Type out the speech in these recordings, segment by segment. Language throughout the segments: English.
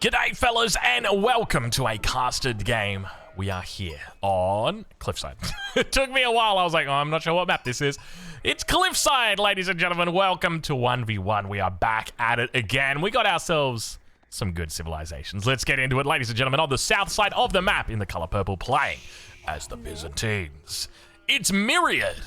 G'day fellas and welcome to a casted game. We are here on Cliffside. It took me a while. I was like, oh, I'm not sure what map this is. It's Cliffside, ladies and gentlemen. Welcome to 1v1. We are back at it again. We got ourselves some good civilizations. Let's get into it, ladies and gentlemen. On the south side of the map, in the color purple, playing as the Byzantines, it's Myriad.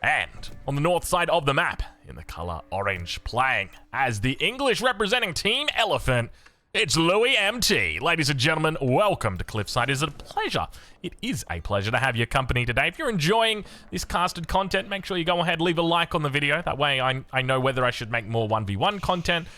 And on the north side of the map, in the color orange, playing as the English representing Team Elephant, it's Louis MT. Ladies and gentlemen, welcome to Cliffside. Is it a pleasure? It is a pleasure to have your company today. If you're enjoying this casted content, make sure you go ahead and leave a like on the video. That way I know whether I should make more 1v1 content,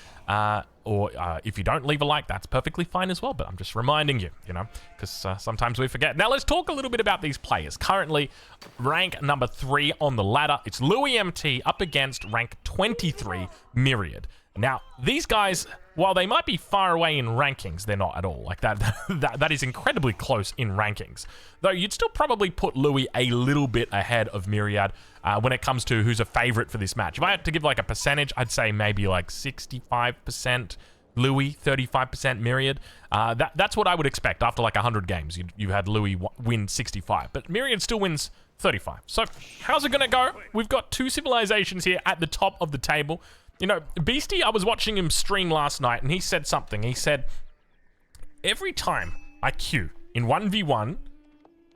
or if you don't leave a like, that's perfectly fine as well. But I'm just reminding you, because sometimes we forget. Now let's talk a little bit about these players. Currently, rank number 3 on the ladder. It's Louis MT up against rank 23 Myriad. Now, these guys, while they might be far away in rankings, they're not at all. Like that is incredibly close in rankings. Though you'd still probably put Louis a little bit ahead of Myriad when it comes to who's a favorite for this match. If I had to give like a percentage, I'd say maybe like 65% Louis, 35% Myriad. That's what I would expect after like 100 games. You had Louis win 65, but Myriad still wins 35. So how's it gonna go? We've got two civilizations here at the top of the table. Beastie, I was watching him stream last night, and he said something. He said, every time I queue in 1v1,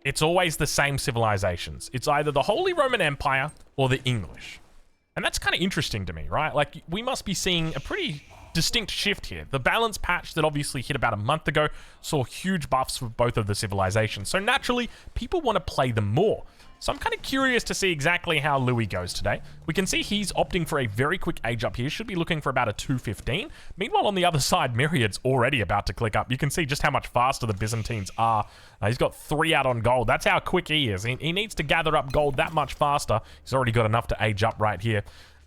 it's always the same civilizations. It's either the Holy Roman Empire or the English. And that's kind of interesting to me, right? Like, we must be seeing a pretty distinct shift here. The balance patch that obviously hit about a month ago saw huge buffs for both of the civilizations. So naturally, people want to play them more. So I'm kind of curious to see exactly how Louis goes today. We can see he's opting for a very quick age up here. Should be looking for about a 215. Meanwhile, on the other side, Myriad's already about to click up. You can see just how much faster the Byzantines are. He's got 3 out on gold. That's how quick he is. He needs to gather up gold that much faster. He's already got enough to age up right here.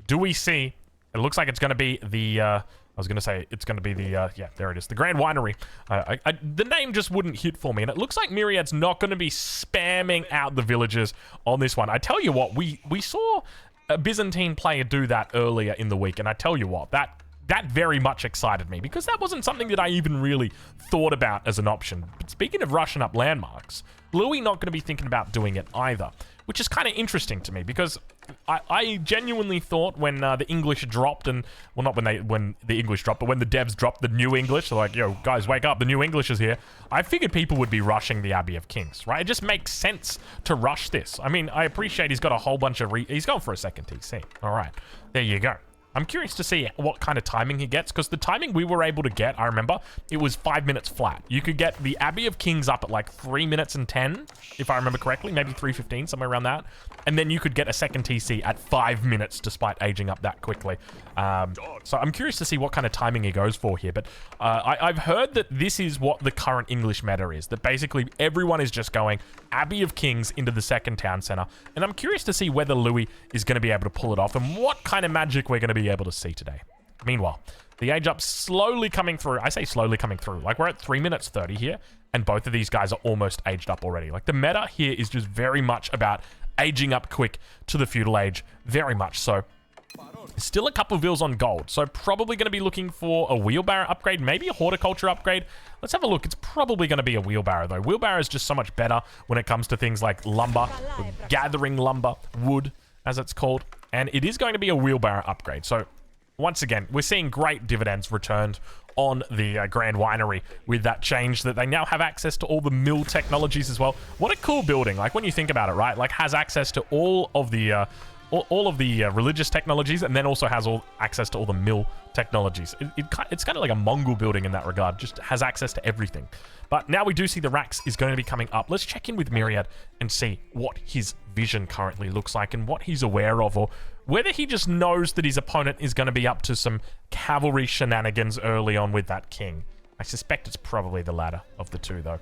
Do we see... It looks like it's going to be the... I was going to say it's going to be the, yeah, there it is, the Grand Winery. The name just wouldn't hit for me, and it looks like Myriad's not going to be spamming out the villagers on this one. I tell you what, we saw a Byzantine player do that earlier in the week, and I tell you what, that very much excited me, because that wasn't something that I even really thought about as an option. But speaking of rushing up landmarks, Louis not going to be thinking about doing it either, which is kind of interesting to me, because I genuinely thought when the English dropped, and well, not when the English dropped, but when the devs dropped the new English, they're like, yo, guys, wake up, the new English is here. I figured people would be rushing the Abbey of Kings, right? It just makes sense to rush this. I mean, I appreciate he's got a whole bunch of he's going for a second TC. All right, there you go. I'm curious to see what kind of timing he gets, because the timing we were able to get, I remember, it was 5 minutes flat. You could get the Abbey of Kings up at like 3 minutes and 10, if I remember correctly, maybe 3:15, somewhere around that. And then you could get a second TC at 5 minutes, despite aging up that quickly. So I'm curious to see what kind of timing he goes for here. But I've heard that this is what the current English meta is, that basically everyone is just going Abbey of Kings into the second town center. And I'm curious to see whether Louis is going to be able to pull it off, and what kind of magic we're going to be able to see today. Meanwhile, the age up slowly coming through. I say slowly coming through. Like, we're at 3 minutes 30 here, and both of these guys are almost aged up already. Like, the meta here is just very much about aging up quick to the feudal age. Very much so. Still a couple of vills on gold, so probably going to be looking for a wheelbarrow upgrade, maybe a horticulture upgrade. Let's have a look. It's probably going to be a wheelbarrow, though. Wheelbarrow is just so much better when it comes to things like lumber, gathering lumber, wood, as it's called. And it is going to be a wheelbarrow upgrade. So, once again, we're seeing great dividends returned on the Grand Winery with that change, that they now have access to all the mill technologies as well. What a cool building, like, when you think about it, right? Like, has access to all of the religious technologies, and then also has access to all the mill technologies. It's kind of like a Mongol building in that regard, just has access to everything. But now we do see the Rax is going to be coming up. Let's check in with Myriad and see what his vision currently looks like, and what he's aware of, or whether he just knows that his opponent is going to be up to some cavalry shenanigans early on with that king. I suspect it's probably the latter of the two, though.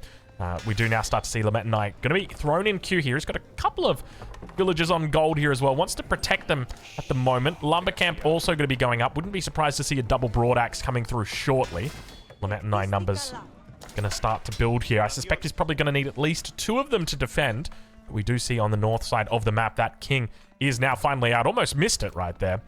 We do now start to see Lament Knight going to be thrown in queue here. He's got a couple of villagers on gold here as well. Wants to protect them at the moment. Lumber Camp also going to be going up. Wouldn't be surprised to see a double broad axe coming through shortly. Lament Knight numbers going to start to build here. I suspect he's probably going to need at least 2 of them to defend. But we do see on the north side of the map that king is now finally out. Almost missed it right there.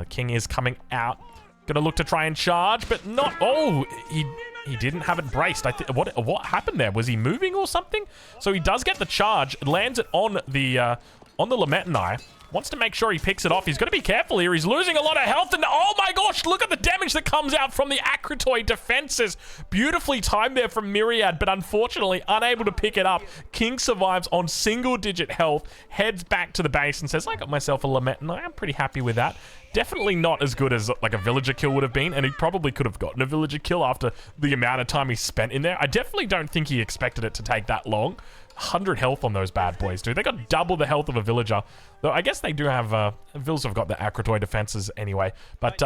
King is coming out. Going to look to try and charge, but not... Oh, he he didn't have it braced. What happened there? Was he moving or something? So he does get the charge, lands it on the Lametani. Wants to make sure he picks it off. He's got to be careful here. He's losing a lot of health. And oh my gosh, look at the damage that comes out from the Akritoy defenses. Beautifully timed there from Myriad, but unfortunately unable to pick it up. King survives on single-digit health, heads back to the base and says, I got myself a Lament, and I am pretty happy with that. Definitely not as good as like a villager kill would have been, and he probably could have gotten a villager kill after the amount of time he spent in there. I definitely don't think he expected it to take that long. 100 health on those bad boys, dude. They got double the health of a villager. Though I guess they do have, Vills have got the Akritoy defenses anyway. But,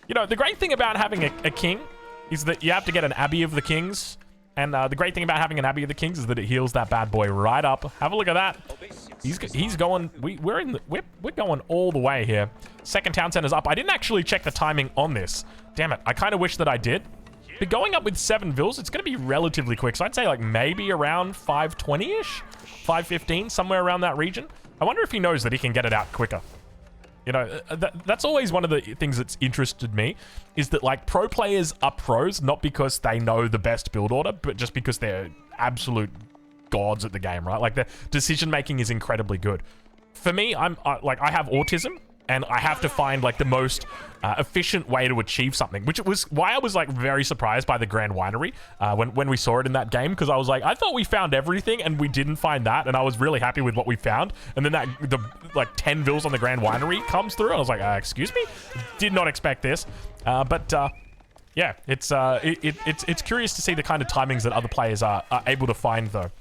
you know, the great thing about having a king is that you have to get an Abbey of the Kings. And the great thing about having an Abbey of the Kings is that it heals that bad boy right up. Have a look at that. He's going, we're going all the way here. Second town center's up. I didn't actually check the timing on this. Damn it. I kind of wish that I did. But going up with 7 Vills, it's going to be relatively quick. So I'd say like maybe around 5:20-ish, 5:15, somewhere around that region. I wonder if he knows that he can get it out quicker. You know, that's always one of the things that's interested me, is that like pro players are pros, not because they know the best build order, but just because they're absolute gods at the game, right? Like the decision making is incredibly good. For me, I have autism. And I have to find like the most efficient way to achieve something, which was why I was like very surprised by the Grand Winery when we saw it in that game, because I was like, I thought we found everything and we didn't find that, and I was really happy with what we found. And then the like 10 Vills on the Grand Winery comes through, and I was like, excuse me, did not expect this. Yeah, it's curious to see the kind of timings that other players are able to find though.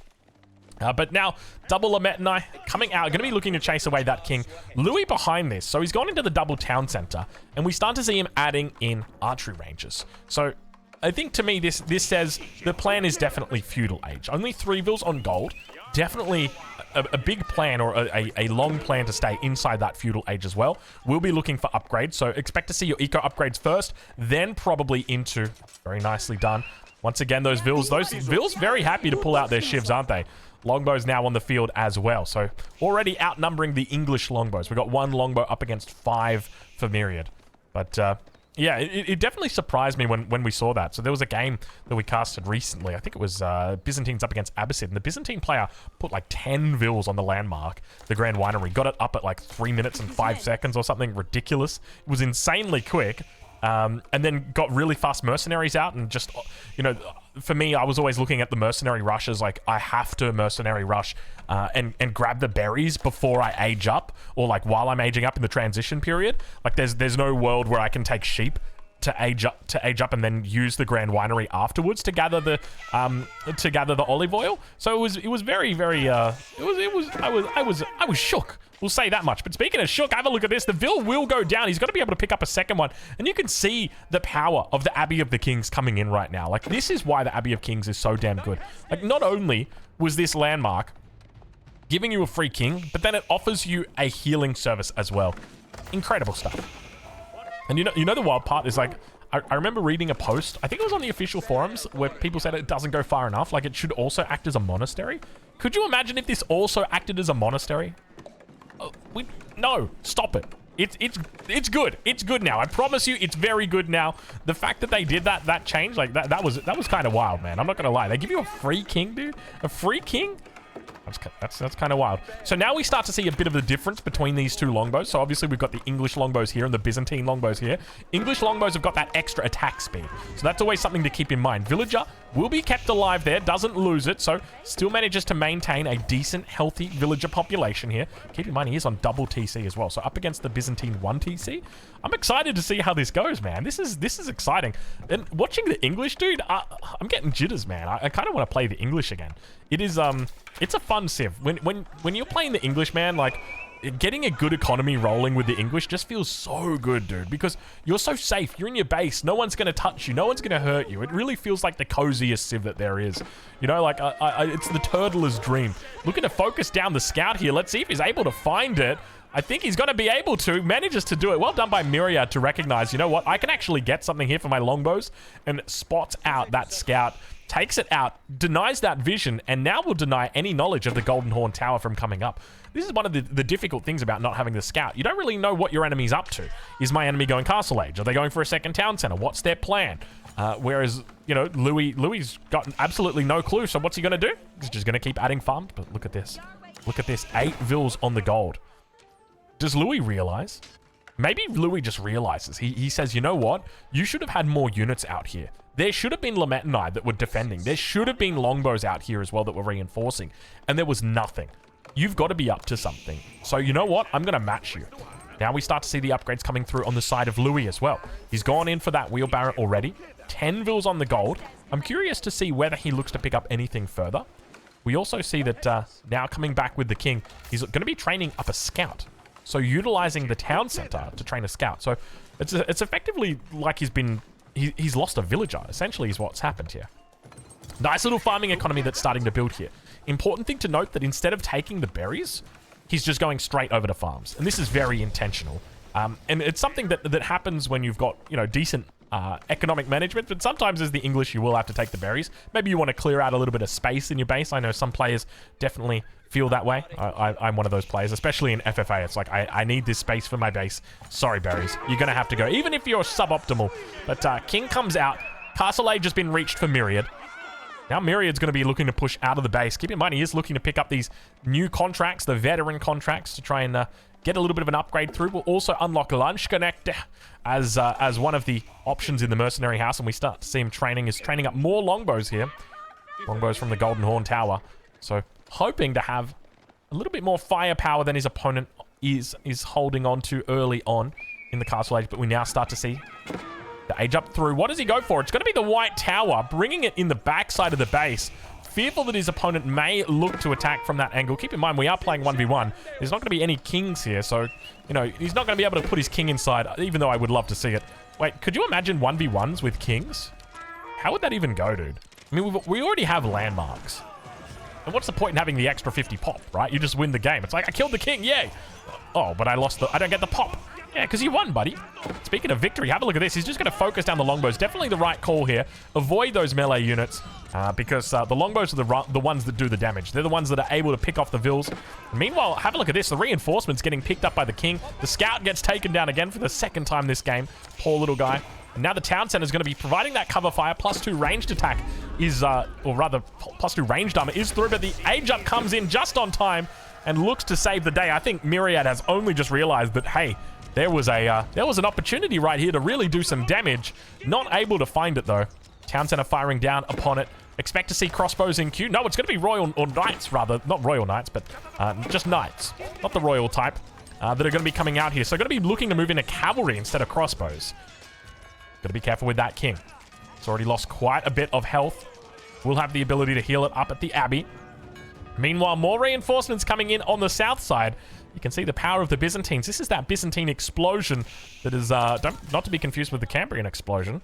But now, double Lametani coming out, going to be looking to chase away that king. Louis behind this, so he's gone into the double town center, and we start to see him adding in archery ranges. So I think to me, this says the plan is definitely feudal age. Only 3 Vills on gold. Definitely a big plan, or a long plan to stay inside that feudal age as well. We'll be looking for upgrades, so expect to see your eco upgrades first, then probably into, very nicely done. Once again, those Vills very happy to pull out their shivs, aren't they? Longbows now on the field as well. So already outnumbering the English longbows. We've got 1 longbow up against 5 for Myriad. But yeah, it definitely surprised me when we saw that. So there was a game that we casted recently. I think it was Byzantines up against Abbasid. And the Byzantine player put like 10 Vills on the landmark, the Grand Winery. Got it up at like 3 minutes and 5 seconds or something ridiculous. It was insanely quick. And then got really fast mercenaries out, and just, you know, for me, I was always looking at the mercenary rushes like I have to mercenary rush and grab the berries before I age up, or like while I'm aging up in the transition period. Like there's no world where I can take sheep to age up and then use the Grand Winery afterwards to gather the olive oil. So it was very I was shook. We'll say that much. But speaking of shook, have a look at this. The Vill will go down. He's got to be able to pick up a second one. And you can see the power of the Abbey of the Kings coming in right now. Like, this is why the Abbey of Kings is so damn good. Like, not only was this landmark giving you a free king, but then it offers you a healing service as well. Incredible stuff. And you know the wild part is, like, I remember reading a post, I think it was on the official forums, where people said it doesn't go far enough. Like, it should also act as a monastery. Could you imagine if this also acted as a monastery? No, stop it. It's good. It's good now. I promise you, it's very good now. The fact that they did that change, like that was kind of wild, man. I'm not gonna lie. They give you a free king, dude. A free king? That's kind of wild. So now we start to see a bit of the difference between these 2 longbows. So obviously we've got the English longbows here and the Byzantine longbows here. English longbows have got that extra attack speed. So that's always something to keep in mind. Villager will be kept alive there, doesn't lose it, so still manages to maintain a decent, healthy villager population here. Keep in mind, he is on double TC as well, so up against the Byzantine 1 TC. I'm excited to see how this goes, man. This is exciting. And watching the English, dude, I'm getting jitters, man. I kind of want to play the English again. It is, it's a fun civ. When you're playing the English, man, like, getting a good economy rolling with the English just feels so good, dude, because you're so safe. You're in your base. No one's going to touch you. No one's going to hurt you. It really feels like the coziest civ that there is. You know, like, it's the turtler's dream. Looking to focus down the scout here. Let's see if he's able to find it. I think he's going to be able to. Manages to do it. Well done by Myriad to recognize, you know what, I can actually get something here for my longbows, and spots out that scout. Takes it out, denies that vision, and now will deny any knowledge of the Golden Horn Tower from coming up. This is one of the difficult things about not having the scout. You don't really know what your enemy's up to. Is my enemy going Castle Age? Are they going for a second town center? What's their plan? Whereas, you know, Louis's got absolutely no clue. So what's he going to do? He's just going to keep adding farms. But look at this. Look at this. 8 vils on the gold. Does Louis realize? Maybe Louis just realizes. He says, you know what? You should have had more units out here. There should have been Lametanai that were defending. There should have been longbows out here as well that were reinforcing. And there was nothing. You've got to be up to something. So you know what? I'm going to match you. Now we start to see the upgrades coming through on the side of Louis as well. He's gone in for that wheelbarrow already. 10 vils on the gold. I'm curious to see whether he looks to pick up anything further. We also see that now coming back with the king, he's going to be training up a scout. So utilizing the town center to train a scout. So it's effectively like he's lost a villager, essentially is what's happened here. Nice little farming economy that's starting to build here. Important thing to note that instead of taking the berries, he's just going straight over to farms. And this is very intentional. And it's something that happens when you've got, you know, decent economic management, but sometimes as the English, you will have to take the berries. Maybe you want to clear out a little bit of space in your base. I know some players definitely feel that way. I'm one of those players, especially in FFA. It's like, I need this space for my base. Sorry, berries. You're going to have to go, even if you're suboptimal. But King comes out. Castle Age has been reached for Myriad. Now Myriad's going to be looking to push out of the base. Keep in mind, he is looking to pick up these new contracts, the veteran contracts, to try and get a little bit of an upgrade through. We'll also unlock Lunch Connect as one of the options in the Mercenary House, and we start to see him training up more longbows here. Longbows from the Golden Horn Tower. So hoping to have a little bit more firepower than his opponent is holding on to early on in the Castle Age, but we now start to see the age up through. What does he go for? It's going to be the White Tower, bringing it in the backside of the base. Fearful that his opponent may look to attack from that angle. Keep in mind, we are playing 1v1. There's not going to be any kings here, so, you know, he's not going to be able to put his king inside, even though I would love to see it. Wait, could you imagine 1v1s with kings? How would that even go, dude? I mean, we already have landmarks. And what's the point in having the extra 50 pop, right? You just win the game. It's like, I killed the king, yay! Oh, but I don't get the pop. Yeah, because you won, buddy. Speaking of victory, have a look at this. He's just going to focus down the longbows. Definitely the right call here. Avoid those melee units because the longbows are the ones that do the damage. They're the ones that are able to pick off the vils. Meanwhile, have a look at this. The reinforcement's getting picked up by the king. The scout gets taken down again for the second time this game. Poor little guy. And now the town center is going to be providing that cover fire. +2 ranged attack is, or rather, +2 ranged armor is through, but the age up comes in just on time and looks to save the day. I think Myriad has only just realized that, hey, there was an opportunity right here to really do some damage. Not able to find it, though. Town center firing down upon it. Expect to see crossbows in queue. No, it's going to be royal, or knights, rather. Not royal knights, but just knights. Not the royal type that are going to be coming out here. So going to be looking to move into cavalry instead of crossbows. Got to be careful with that king. It's already lost quite a bit of health. We'll have the ability to heal it up at the Abbey. Meanwhile, more reinforcements coming in on the south side. You can see the power of the Byzantines. This is that Byzantine explosion that is, not to be confused with the Cambrian explosion.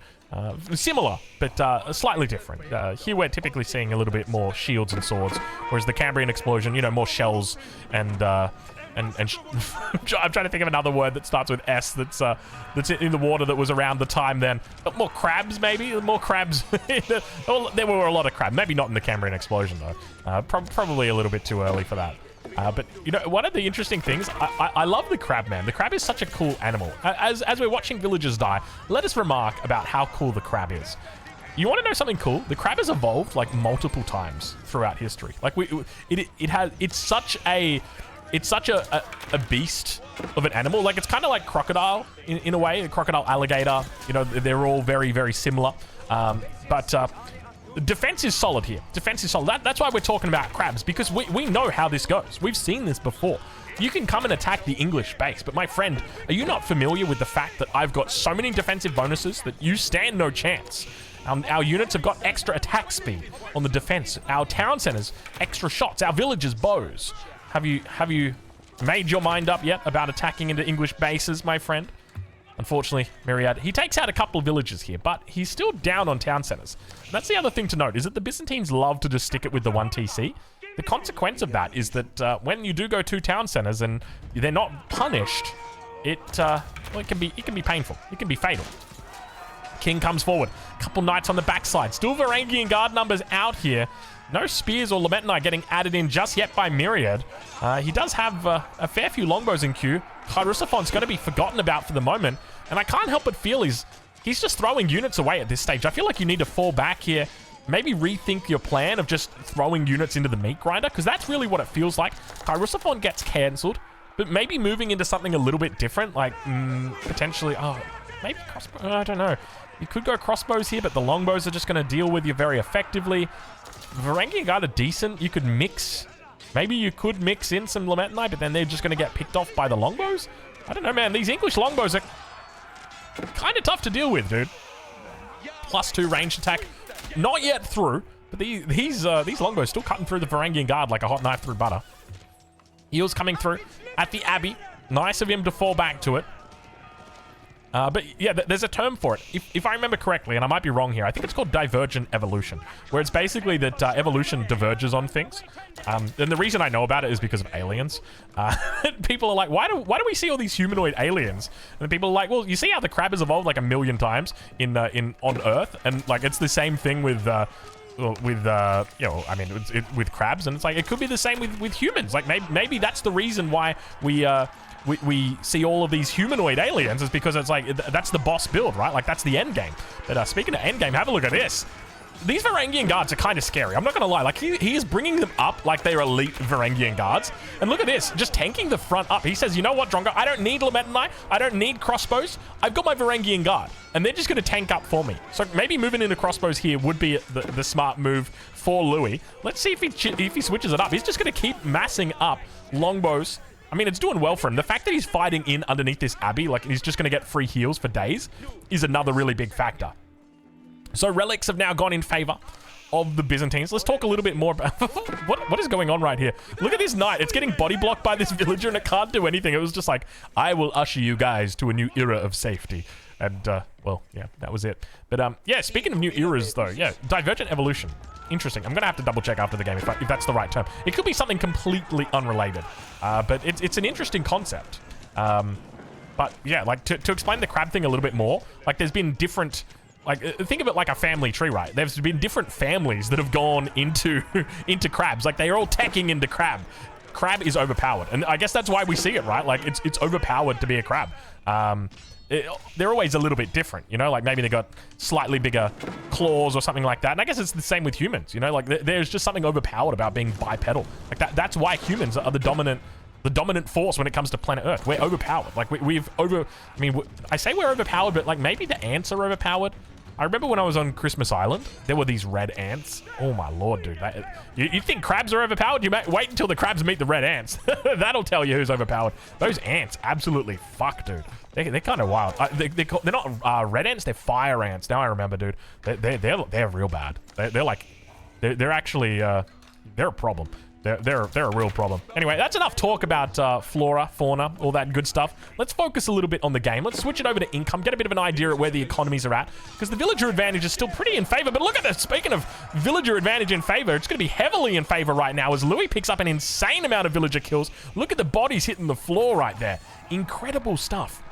Similar, but slightly different. Here we're typically seeing a little bit more shields and swords, whereas the Cambrian explosion, you know, more shells and I'm trying to think of another word that starts with S that's in the water that was around the time then. More crabs, maybe? More crabs. There were a lot of crabs. Maybe not in the Cambrian explosion, though. Probably a little bit too early for that. But, you know, one of the interesting things, I love the crab, man. The crab is such a cool animal. As we're watching villagers die, let us remark about how cool the crab is. You want to know something cool? The crab has evolved, like, multiple times throughout history. Like, it's such a beast of an animal. Like, it's kind of like crocodile in a way. Crocodile, alligator, you know, they're all very, very similar. Defense is solid here. Defense is solid. That's why we're talking about crabs, because we know how this goes. We've seen this before. You can come and attack the English base, but my friend, are you not familiar with the fact that I've got so many defensive bonuses that you stand no chance? Our units have got extra attack speed on the defense. Our town centers, extra shots. Our villagers, bows. Have you made your mind up yet about attacking into English bases, my friend? Unfortunately, Myriad, he takes out a couple of villages here, but he's still down on town centers. And that's the other thing to note, is that the Byzantines love to just stick it with the 1 TC. The consequence of that is that when you do go 2 town centers and they're not punished, it can be painful. It can be fatal. King comes forward. Couple knights on the backside. Still Varangian guard numbers out here. No spears or Lametanai getting added in just yet by Myriad. He does have a fair few longbows in queue. Chirusophone's going to be forgotten about for the moment. And I can't help but feel he's he's just throwing units away at this stage. I feel like you need to fall back here. Maybe rethink your plan of just throwing units into the meat grinder, because that's really what it feels like. Chirosophon gets cancelled, but maybe moving into something a little bit different, like potentially, maybe crossbow, I don't know. You could go crossbows here, but the longbows are just going to deal with you very effectively. Varangian Guard are decent. You could mix, maybe you could mix in some Lamentinite, but then they're just going to get picked off by the longbows. I don't know, man. These English longbows are kind of tough to deal with, dude. +2 range attack. Not yet through, but these longbows still cutting through the Varangian Guard like a hot knife through butter. Heals coming through at the Abbey. Nice of him to fall back to it. But yeah, there's a term for it. If I remember correctly, and I might be wrong here, I think it's called divergent evolution, where it's basically that evolution diverges on things. And the reason I know about it is because of aliens. People are like, why do we see all these humanoid aliens? And people are like, well, you see how the crab has evolved like 1,000,000 times on Earth, and like it's the same thing with with crabs, and it's like it could be the same with humans. Like maybe that's the reason why we see all of these humanoid aliens, is because it's like that's the boss build, right? Like that's the end game. But speaking of end game, have a look at this. These Varangian Guards are kind of scary. I'm not going to lie. Like, he is bringing them up like they're elite Varangian Guards. And look at this. Just tanking the front up. He says, you know what, Drongo? I don't need Lamentinite. I don't need crossbows. I've got my Varangian Guard. And they're just going to tank up for me. So maybe moving into crossbows here would be the smart move for Louis. Let's see if he switches it up. He's just going to keep massing up longbows. I mean, it's doing well for him. The fact that he's fighting in underneath this Abbey, like he's just going to get free heals for days, is another really big factor. So relics have now gone in favor of the Byzantines. Let's talk a little bit more about what is going on right here. Look at this knight. It's getting body blocked by this villager and it can't do anything. It was just like, I will usher you guys to a new era of safety. And, well, yeah, that was it. But, yeah, speaking of new eras, though, yeah, divergent evolution. Interesting. I'm going to have to double check after the game if that's the right term. It could be something completely unrelated. But it's an interesting concept. But, yeah, like, to explain the crab thing a little bit more, like, there's been different... Like, think of it like a family tree, right? There's been different families that have gone into crabs. Like, they are all teching into crab. Crab is overpowered. And I guess that's why we see it, right? Like, it's overpowered to be a crab. They're always a little bit different, you know? Like, maybe they got slightly bigger claws or something like that. And I guess it's the same with humans, you know? Like, there's just something overpowered about being bipedal. Like, that's why humans are the dominant force when it comes to planet Earth. We're overpowered. Like, I mean, I say we're overpowered, but, like, maybe the ants are overpowered. I remember when I was on Christmas Island, there were these red ants. Oh my lord, dude. You think crabs are overpowered? You wait until the crabs meet the red ants. That'll tell you who's overpowered. Those ants absolutely fuck, dude. They're kind of wild. They're not red ants, they're fire ants. Now I remember, dude. They're real bad. They're actually, they're a problem. They're a real problem. Anyway, that's enough talk about flora, fauna, all that good stuff. Let's focus a little bit on the game. Let's switch it over to income, get a bit of an idea of where the economies are at, because the villager advantage is still pretty in favor. But look at this. Speaking of villager advantage in favor, it's going to be heavily in favor right now as Louis picks up an insane amount of villager kills. Look at the bodies hitting the floor right there. Incredible stuff.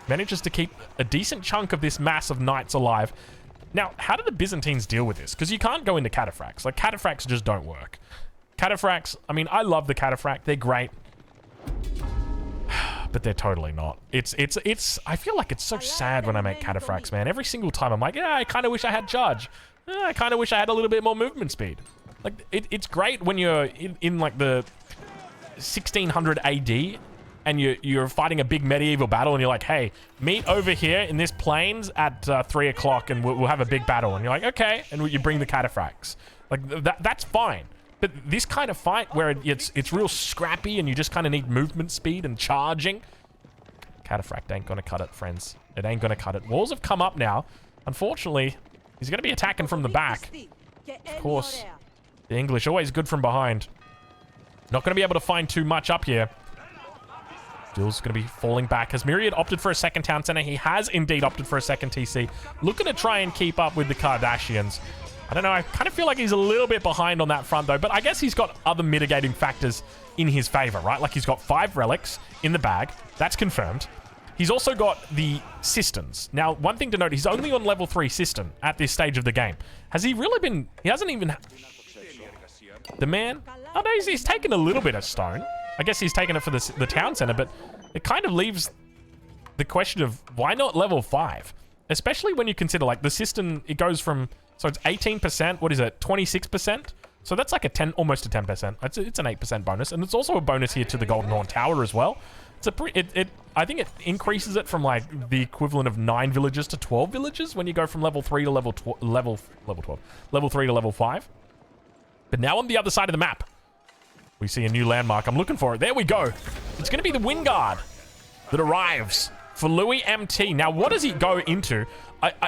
Manages to keep a decent chunk of this mass of knights alive. Now, how do the Byzantines deal with this? Because you can't go into cataphracts. Like, cataphracts just don't work. Cataphracts, I mean, I love the cataphract. They're great. But they're totally not. I feel like it's so sad when I make cataphracts, man. Every single time I'm like, yeah, I kind of wish I had charge. I kind of wish I had a little bit more movement speed. Like, it's great when you're in like the 1600 AD and you're fighting a big medieval battle and you're like, hey, meet over here in this plains at 3 o'clock and we'll have a big battle. And you're like, okay. And you bring the cataphracts. Like, that's fine. But this kind of fight where it's real scrappy and you just kind of need movement speed and charging. Cataphract ain't going to cut it, friends. It ain't going to cut it. Walls have come up now. Unfortunately, he's going to be attacking from the back. Of course, the English always good from behind. Not going to be able to find too much up here. Dill's going to be falling back. Has Myriad opted for a second town center? He has indeed opted for a second TC. Looking to try and keep up with the Kardashians. I don't know, I kind of feel like he's a little bit behind on that front, though. But I guess he's got other mitigating factors in his favor, right? Like, he's got 5 relics in the bag. That's confirmed. He's also got the cisterns. Now, one thing to note, he's only on level 3 cistern at this stage of the game. Has he really been... He hasn't even... The man... Oh, no, he's taken a little bit of stone. I guess he's taken it for the town center, but it kind of leaves the question of why not level 5? Especially when you consider, like, the system, it goes from, so it's 18%, what is it, 26%? So that's like a 10, almost a 10%. It's an 8% bonus, and it's also a bonus here to the Golden Horn Tower as well. It's a I think it increases it from like the equivalent of 9 villages to 12 villages when you go from level 3 to level 3 to level 5. But now on the other side of the map, we see a new landmark. I'm looking for it. There we go. It's going to be the Wynguard that arrives for Louis MT. Now, what does he go into?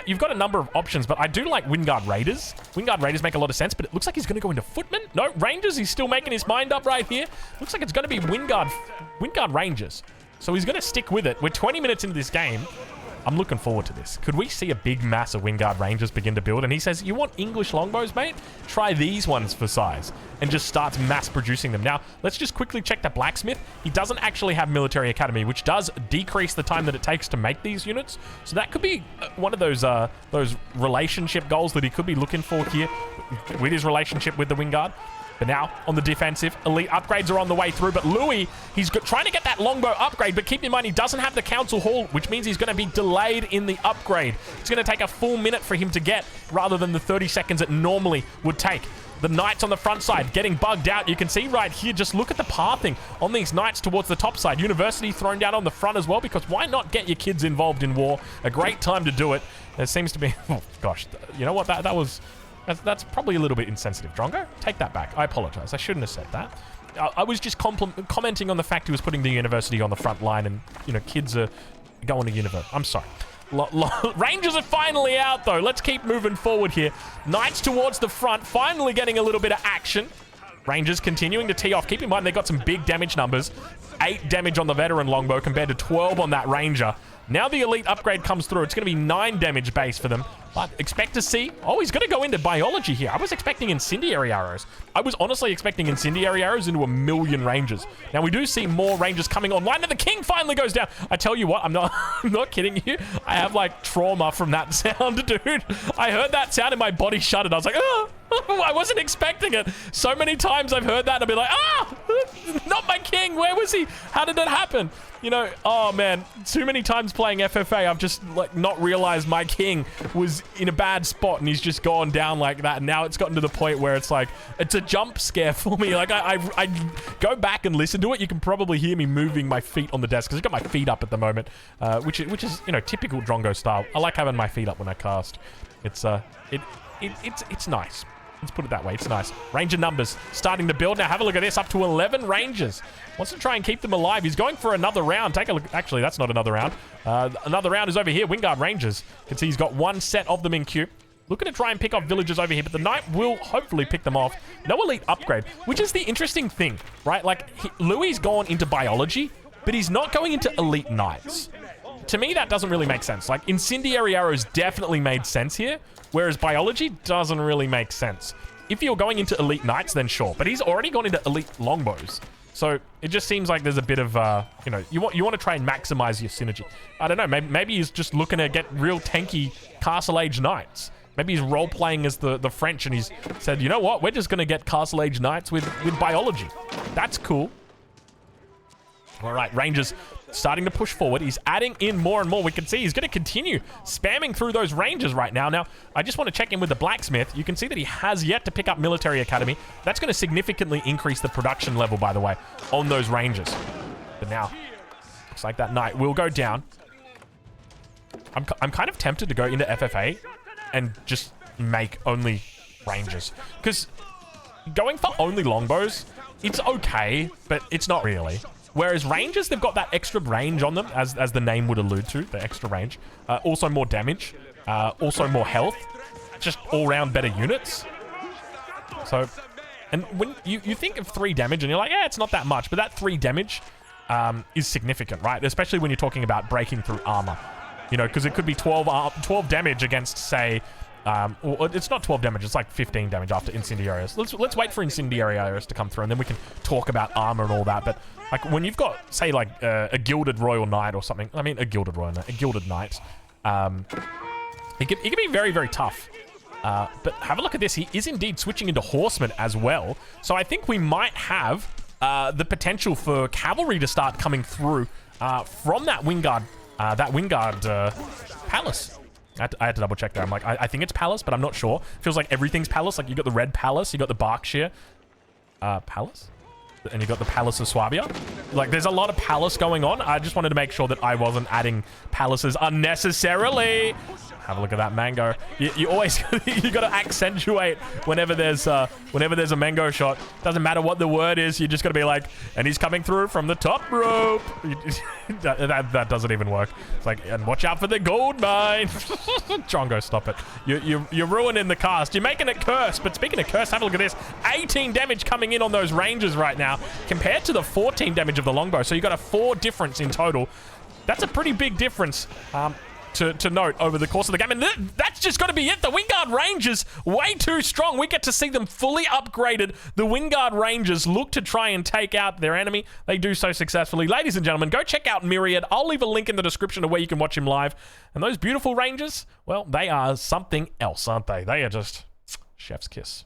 You've got a number of options, but I do like Wynguard Raiders. Wynguard Raiders make a lot of sense, but it looks like he's going to go into Footmen. No, Rangers. He's still making his mind up right here. Looks like it's going to be Wynguard Rangers. So he's going to stick with it. We're 20 minutes into this game. I'm looking forward to this. Could we see a big mass of Wynguard Rangers begin to build? And he says, you want English longbows, mate? Try these ones for size. And just starts mass producing them. Now, let's just quickly check the blacksmith. He doesn't actually have military academy, which does decrease the time that it takes to make these units. So that could be one of those relationship goals that he could be looking for here with his relationship with the Wynguard. But now, on the defensive, elite upgrades are on the way through. But Louis, he's trying to get that longbow upgrade. But keep in mind, he doesn't have the council hall, which means he's going to be delayed in the upgrade. It's going to take a full minute for him to get, rather than the 30 seconds it normally would take. The knights on the front side getting bugged out. You can see right here, just look at the pathing on these knights towards the top side. University thrown down on the front as well, because why not get your kids involved in war? A great time to do it. There seems to be... Oh, gosh. You know what? That's probably a little bit insensitive. Drongo, take that back. I apologize. I shouldn't have said that. I was just commenting on the fact he was putting the university on the front line and, you know, kids are going to university. I'm sorry. Rangers are finally out, though. Let's keep moving forward here. Knights towards the front, finally getting a little bit of action. Rangers continuing to tee off. Keep in mind, they got some big damage numbers. 8 damage on the veteran longbow compared to 12 on that ranger. Now the elite upgrade comes through. It's going to be 9 damage base for them. But expect to see... Oh, he's going to go into biology here. I was expecting incendiary arrows. I was honestly expecting incendiary arrows into 1,000,000 rangers. Now, we do see more rangers coming online, and the king finally goes down. I tell you what, I'm not kidding you. I have, like, trauma from that sound, dude. I heard that sound and my body shuddered. I was like, oh, I wasn't expecting it. So many times I've heard that and I've been like, ah, not my king. Where was he? How did that happen? You know, oh man, too many times playing FFA, I've just like not realized my king was in a bad spot and he's just gone down like that. And now it's gotten to the point where it's like, it's a jump scare for me. Like I go back and listen to it. You can probably hear me moving my feet on the desk because I've got my feet up at the moment, which is, you know, typical Drongo style. I like having my feet up when I cast. It's nice. Let's put it that way. It's nice. Ranger numbers starting to build. Now have a look at this. Up to 11 Rangers. Wants to try and keep them alive. He's going for another round. Take a look. Actually, that's not another round. Another round is over here. Wynguard Rangers. You can see he's got 1 set of them in queue. Looking to try and pick off villagers over here, but the knight will hopefully pick them off. No elite upgrade, which is the interesting thing, right? Like, Louis gone into biology, but he's not going into elite knights. To me, that doesn't really make sense. Like, incendiary arrows definitely made sense here, whereas biology doesn't really make sense. If you're going into elite knights, then sure. But he's already gone into elite longbows. So it just seems like there's a bit of, you know, you want to try and maximize your synergy. I don't know. Maybe he's just looking to get real tanky Castle Age knights. Maybe he's role-playing as the French and he's said, you know what? We're just going to get Castle Age knights with biology. That's cool. All right, Rangers starting to push forward. He's adding in more and more. We can see he's going to continue spamming through those Rangers right now. Now, I just want to check in with the blacksmith. You can see that he has yet to pick up military academy. That's going to significantly increase the production level, by the way, on those Rangers. But now, looks like that knight will go down. I'm kind of tempted to go into FFA and just make only Rangers. Because going for only longbows, it's okay, but it's not really. Whereas Rangers, they've got that extra range on them, as the name would allude to, the extra range. Also more damage, also more health, just all-round better units. So, and when you think of 3 damage and you're like, yeah, it's not that much, but that 3 damage is significant, right? Especially when you're talking about breaking through armor. You know, because it could be 12 damage against, say, well, it's not 12 damage, it's like 15 damage after incendiary arrows. Let's wait for incendiary arrows to come through, and then we can talk about armor and all that. But like when you've got, say, like a gilded royal knight or something, I mean a gilded royal knight, a gilded knight, it can be very, very tough. But have a look at this. He is indeed switching into horsemen as well. So I think we might have the potential for cavalry to start coming through from that Wynguard that Wynguard palace. I had to double check there. I'm like, I think it's palace, but I'm not sure. Feels like everything's palace. Like you got the red palace, you got the Berkshire palace, and you got the Palace of Swabia. Like there's a lot of palace going on. I just wanted to make sure that I wasn't adding palaces unnecessarily. Have a look at that mango. You always you got to accentuate whenever there's a mango shot. Doesn't matter what the word is. You just got to be like, and he's coming through from the top rope. that doesn't even work. It's like, and watch out for the gold mine. Chongo, stop it. You're ruining the cast. You're making it cursed. But speaking of cursed, have a look at this. 18 damage coming in on those ranges right now compared to the 14 damage of the longbow. So you got a 4 difference in total. That's a pretty big difference. To note over the course of the game. And that's just got to be it. The Wynguard Rangers, way too strong. We get to see them fully upgraded. The Wynguard Rangers look to try and take out their enemy. They do so successfully. Ladies and gentlemen, go check out Myriad. I'll leave a link in the description of where you can watch him live. And those beautiful Rangers, well, they are something else, aren't they? They are just chef's kiss.